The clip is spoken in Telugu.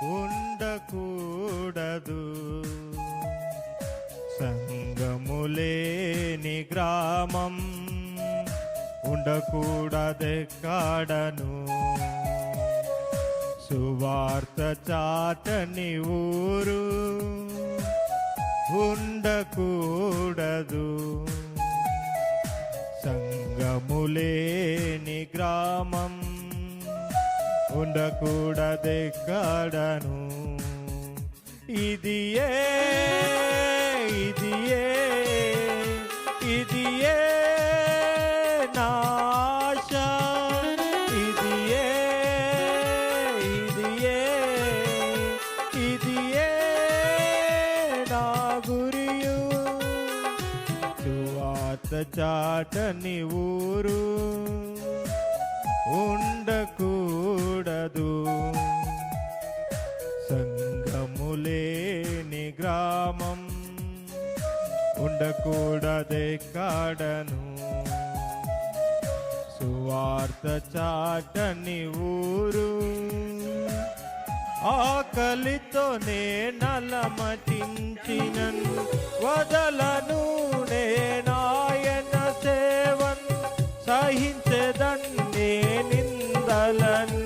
ఉండకూడదు. సంగములేని గ్రామం ఉండకూడదెక్కడను. సువార్త చాటని ఊరు ఉండకూడదు. సంగములేని గ్రామం ఉండకూడదెక్కడను. ఇదియే ఇదియే ఇదియే నా ఆశ, ఇదియే ఇదియే ఇదియే నా గురియు. సువార్త చాటని ఊరు ఉండకూడదు. సంగములేని గ్రామం ఉండకూడదెక్కడను. సువార్త చాటని ఊరు. ఆకలితో నలమటించినను వదలను నేనాయన సేవన్. సహించెదన్ నే నిందలన్